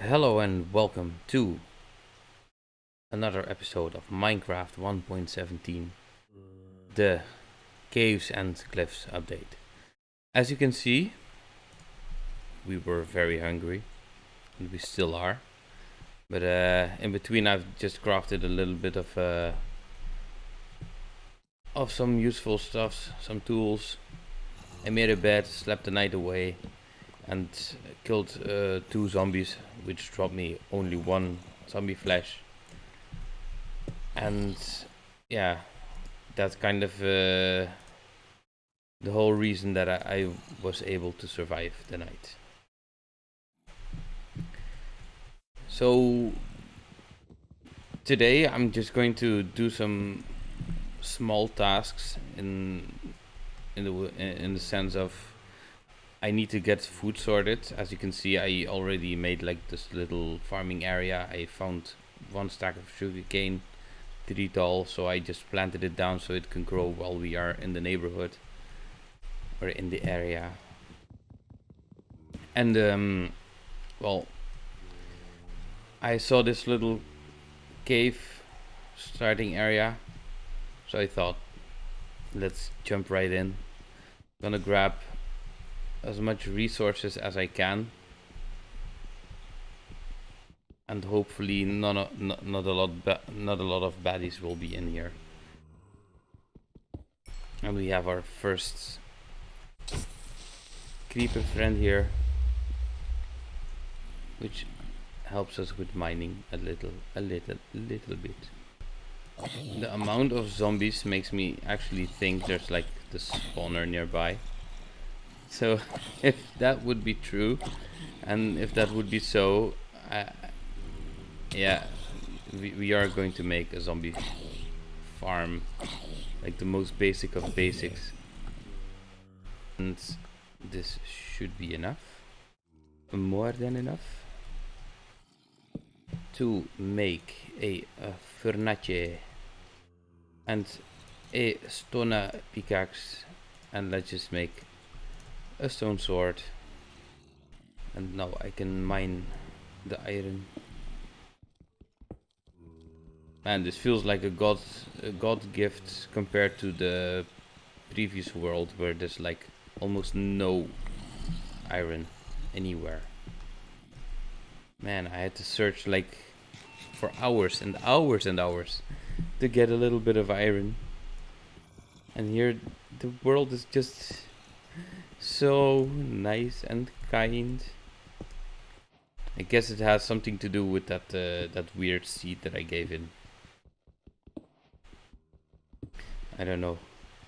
Hello and welcome to another episode of Minecraft 1.17, the Caves and Cliffs update. As you can see, we were very hungry, and we still are. But in between I've just crafted a little bit of some useful stuff, some tools. I made a bed, slept the night away, and killed 2 zombies, which dropped me only 1 zombie flesh. And yeah, that's kind of the whole reason that I was able to survive the night. So today I'm just going to do some small tasks in the sense of I need to get food sorted. As you can see, I already made like this little farming area. I found 1 stack of sugarcane, 3 tall, so I just planted it down so it can grow while we are in the neighborhood or in the area. And well, I saw this little cave starting area, so I thought, let's jump right in. Gonna grab as much resources as I can, and hopefully not a lot of baddies will be in here. And we have our first creeper friend here, which helps us with mining a little bit. The amount of zombies makes me actually think there's like the spawner nearby. So if that would be true, and if that would be so, yeah, we are going to make a zombie farm, like the most basic of basics. And this should be enough, more than enough, to make a furnace and a stone pickaxe. And let's just make a stone sword, and now I can mine the iron. Man, this feels like a god gift compared to the previous world where there's like almost no iron anywhere. Man, I had to search like for hours and hours and hours to get a little bit of iron, and here the world is just so nice and kind. I guess it has something to do with that weird seed that I gave in. I don't know.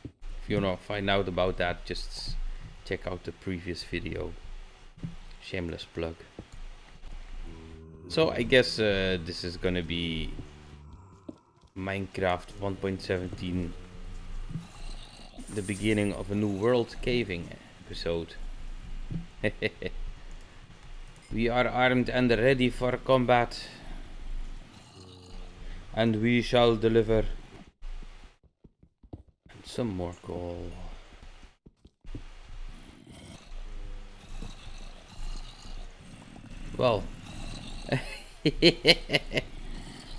If you wanna find out about that, just check out the previous video. Shameless plug. So I guess this is gonna be Minecraft 1.17, the beginning of a new world caving episode. We are armed and ready for combat, and we shall deliver. And some more coal. Well,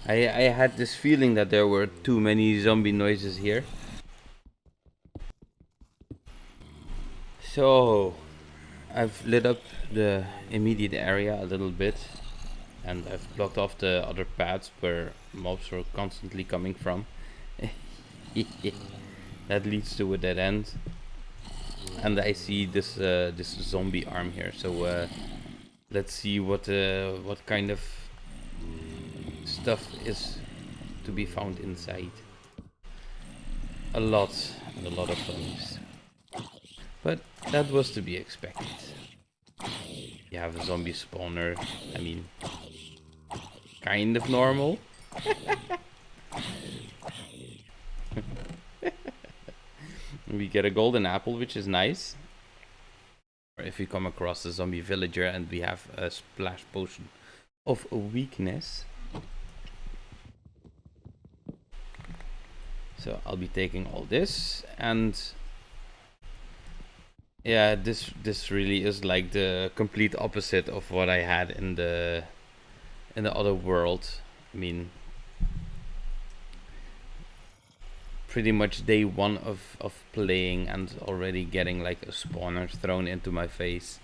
I had this feeling that there were too many zombie noises here. So I've lit up the immediate area a little bit, and I've blocked off the other paths where mobs were constantly coming from. That leads to a dead end, and I see this zombie arm here. So let's see what kind of stuff is to be found inside. A lot of zombies. But that was to be expected. You have a zombie spawner. I mean, kind of normal. We get a golden apple, which is nice. Or if we come across a zombie villager and we have a splash potion of weakness. So I'll be taking all this, and yeah, this really is like the complete opposite of what I had in the in the other world. I mean, pretty much day one of playing and already getting like a spawner thrown into my face.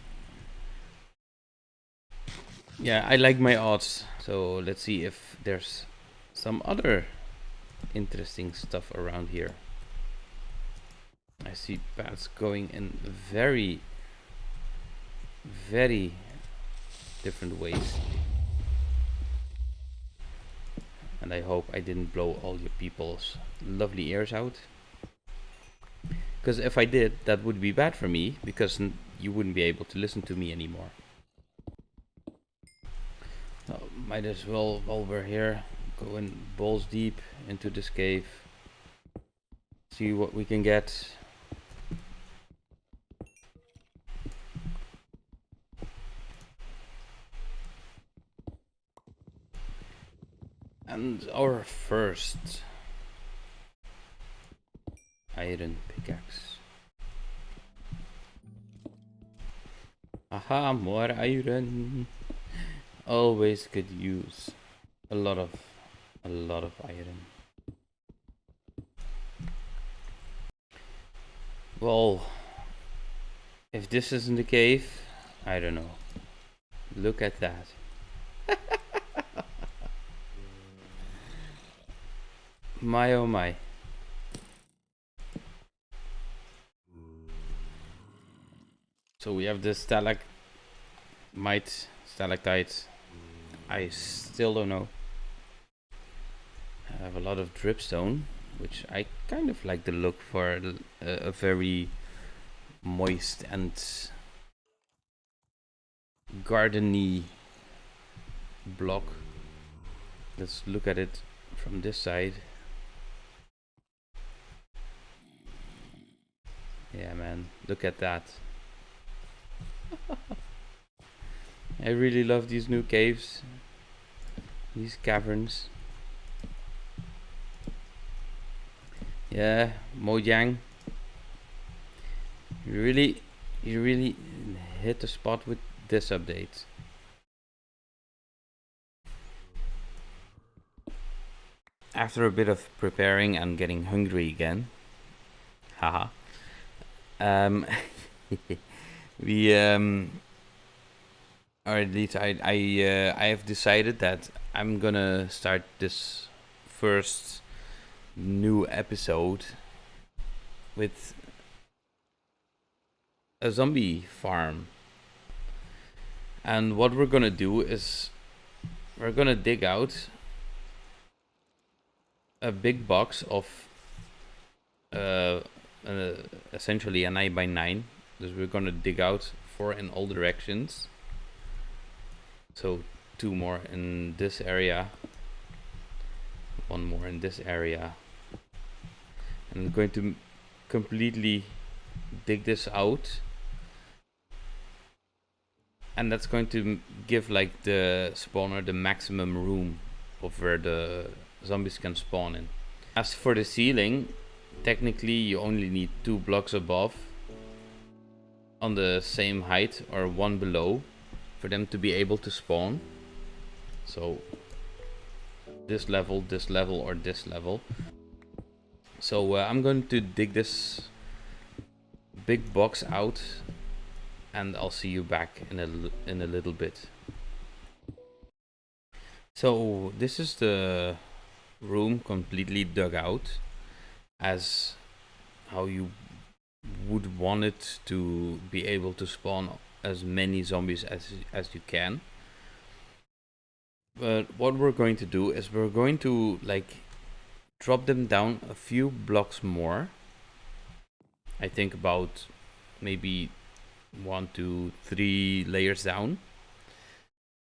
Yeah, I like my odds. So let's see if there's some other interesting stuff around here. I see paths going in very, very different ways. And I hope I didn't blow all your people's lovely ears out. Because if I did, that would be bad for me, because you wouldn't be able to listen to me anymore. So, might as well, while we're here, go in balls deep into this cave. See what we can get. And our first iron pickaxe. Aha, more iron. Always could use a lot of iron. Well, if this isn't the cave, I don't know. Look at that. My oh my. So we have the stalagmite, stalactite. I still don't know. I have a lot of dripstone, which I kind of like the look for a very moist and gardeny block. Let's look at it from this side. Yeah, man, look at that. I really love these new caves, these caverns. Yeah, Mojang, you really hit the spot with this update. After a bit of preparing and getting hungry again, haha. We or at least I have decided that I'm gonna start this first new episode with a zombie farm. And what we're gonna do is we're gonna dig out a big box of essentially a 9x9. So we're gonna dig out 4 in all directions. So 2 more in this area, 1 more in this area. And I'm going to completely dig this out. And that's going to give like the spawner the maximum room of where the zombies can spawn in. As for the ceiling, technically you only need 2 blocks above on the same height or 1 below for them to be able to spawn. So this level, or this level. So I'm going to dig this big box out, and I'll see you back in a little bit. So this is the room completely dug out as how you would want it to be able to spawn as many zombies as you can. But what we're going to do is we're going to like drop them down a few blocks more. I think about maybe 1, 2, 3 layers down.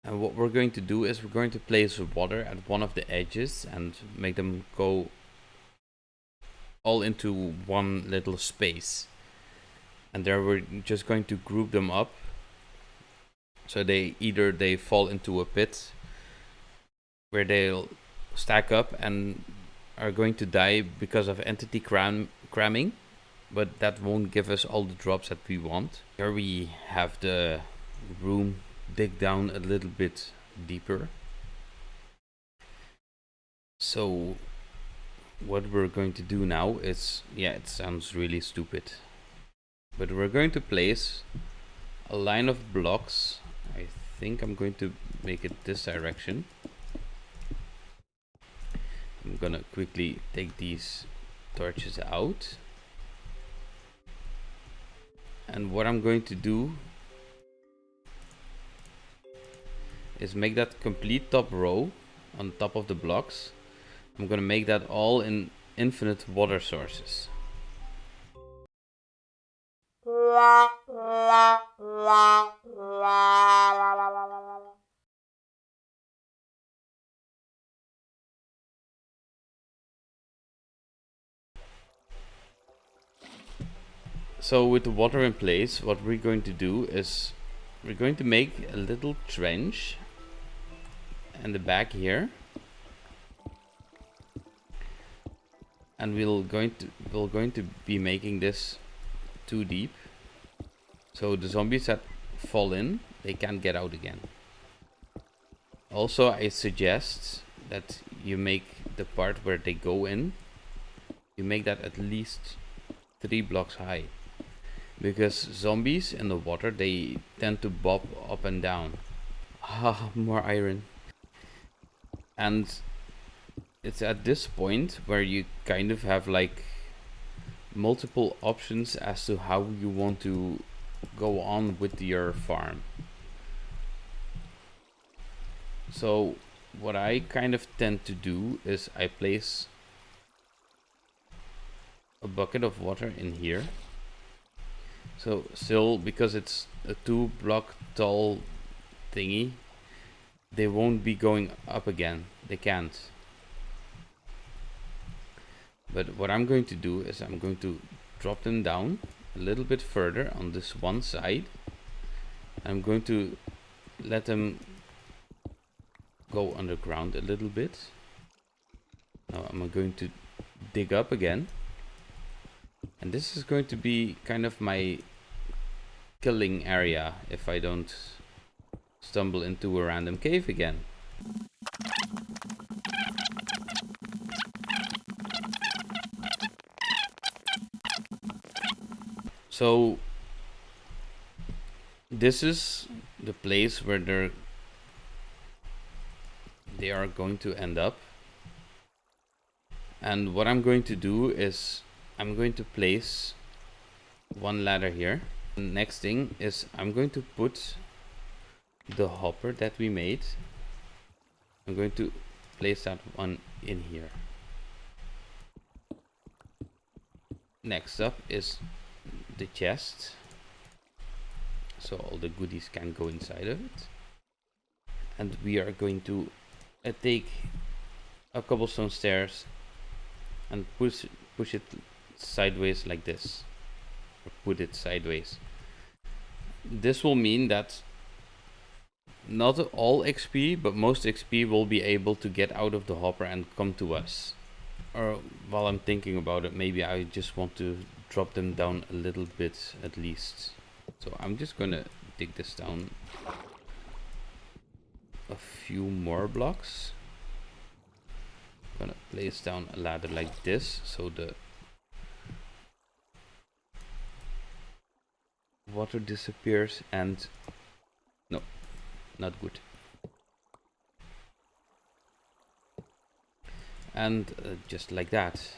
And what we're going to do is we're going to place water at one of the edges and make them go all into one little space. And there we're just going to group them up. So they fall into a pit where they'll stack up and are going to die because of entity cramming. But that won't give us all the drops that we want. Here we have the room dig down a little bit deeper. So what we're going to do now is, yeah, it sounds really stupid, but we're going to place a line of blocks. I think I'm going to make it this direction. I'm gonna quickly take these torches out, and what I'm going to do is make that complete top row on top of the blocks. I'm gonna make that all in infinite water sources. So with the water in place, what we're going to do is we're going to make a little trench in the back here, and we're going to be making this too deep, so the zombies that fall in, they can't get out again. Also, I suggest that you make the part where they go in, you make that at least 3 blocks high, because zombies in the water, they tend to bob up and down. Ah, more iron. And it's at this point where you kind of have like multiple options as to how you want to go on with your farm. So what I kind of tend to do is I place a bucket of water in here. So still, because it's a 2 block tall thingy, they won't be going up again. They can't. But what I'm going to do is I'm going to drop them down a little bit further on this one side. I'm going to let them go underground a little bit. Now I'm going to dig up again. And this is going to be kind of my killing area if I don't stumble into a random cave again. So this is the place where they are going to end up. And what I'm going to do is I'm going to place one ladder here. The next thing is I'm going to put the hopper that we made. I'm going to place that one in here. Next up is the chest, so all the goodies can go inside of it. And we are going to take a cobblestone stairs and push it sideways like this, or put it sideways. This will mean that not all XP, but most XP will be able to get out of the hopper and come to us. Or while I'm thinking about it, maybe I just want to drop them down a little bit at least. So I'm just gonna dig this down a few more blocks. I'm gonna place down a ladder like this, so the water disappears. And no, not good. And just like that.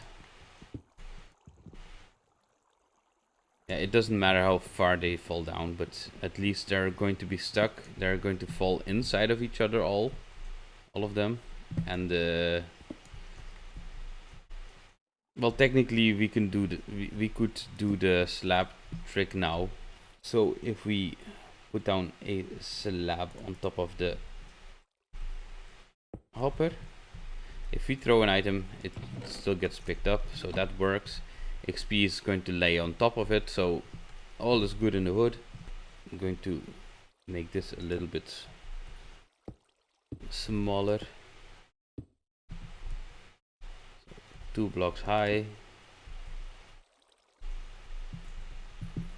Yeah, it doesn't matter how far they fall down, but at least they're going to be stuck. They're going to fall inside of each other, all of them. And well, technically we can do we could do the slab trick now. So if we put down a slab on top of the hopper, if we throw an item, it still gets picked up, so that works. XP is going to lay on top of it, so all is good in the hood. I'm going to make this a little bit smaller. 2 blocks high.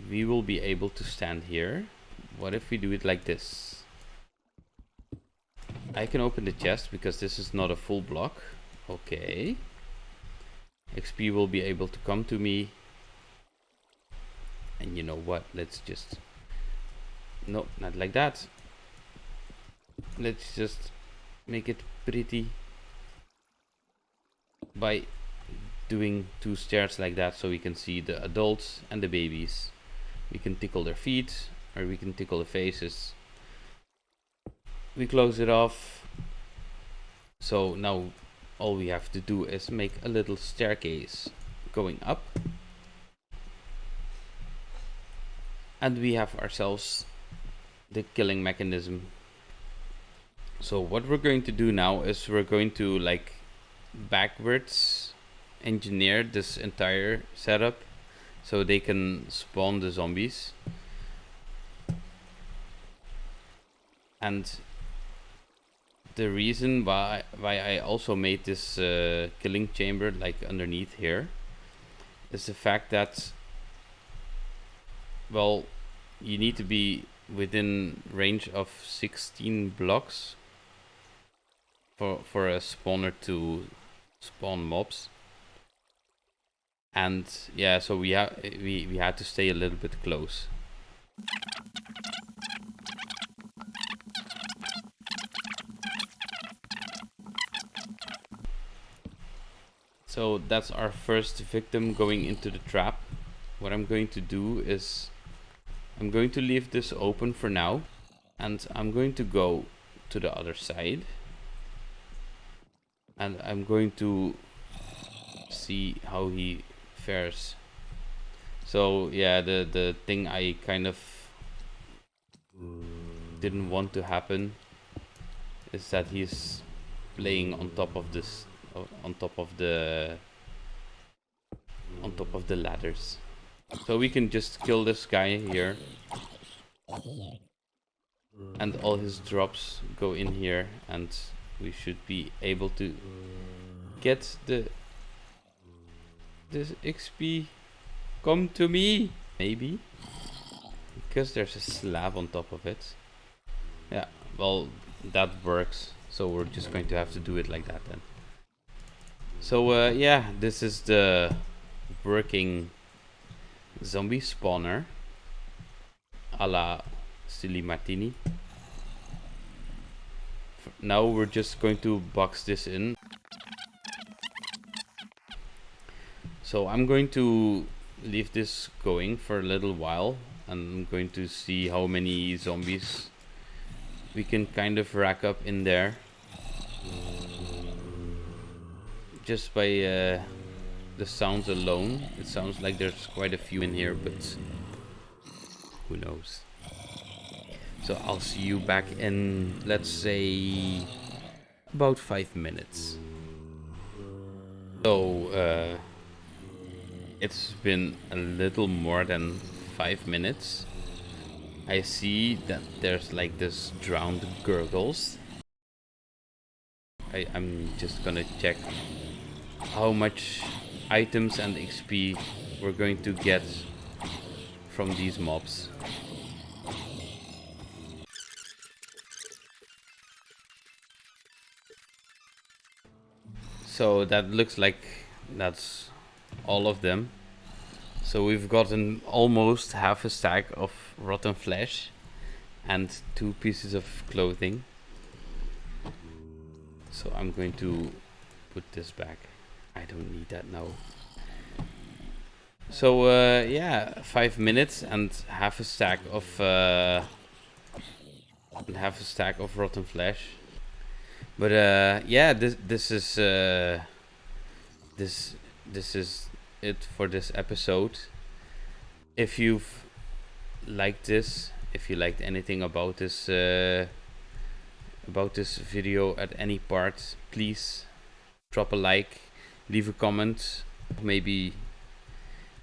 We will be able to stand here. What if we do it like this? I can open the chest because this is not a full block. Okay. XP will be able to come to me. And you know what? Let's just... No, not like that. Let's just make it pretty by doing 2 stairs like that, so we can see the adults and the babies. We can tickle their feet, or we can tickle the faces. We close it off. So now all we have to do is make a little staircase going up. And we have ourselves the killing mechanism. So what we're going to do now is we're going to like backwards engineer this entire setup so they can spawn the zombies. And the reason why I also made this killing chamber like underneath here is the fact that, well, you need to be within range of 16 blocks for a spawner to spawn mobs. And yeah, so we had to stay a little bit close. So that's our first victim going into the trap. What I'm going to do is I'm going to leave this open for now, and I'm going to go to the other side, and I'm going to see how he fares. So yeah, the thing I kind of didn't want to happen is that he's playing on top of this, on top of the ladders. So we can just kill this guy here, and all his drops go in here, and we should be able to get this XP. Come to me, maybe, because there's a slab on top of it. Yeah, well, that works, so we're just going to have to do it like that then. So yeah, this is the working zombie spawner a la Silly Martini. Now we're just going to box this in. So I'm going to leave this going for a little while, and I'm going to see how many zombies we can kind of rack up in there. Just by the sounds alone, it sounds like there's quite a few in here, but who knows. So I'll see you back in, let's say, about 5 minutes. So it's been a little more than 5 minutes. I see that there's like this drowned gurgles. I'm just gonna check how much items and XP we're going to get from these mobs. So that looks like that's all of them. So we've gotten almost half a stack of rotten flesh and 2 pieces of clothing. So I'm going to put this back. I don't need that now. So yeah, 5 minutes and half a stack of rotten flesh. But yeah, this is it for this episode. If you've liked this, if you liked anything about this video at any part, please drop a like, leave a comment. Maybe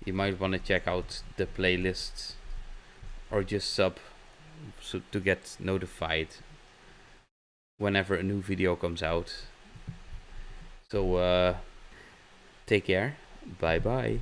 you might want to check out the playlist, or just sub so to get notified whenever a new video comes out. So take care, bye bye.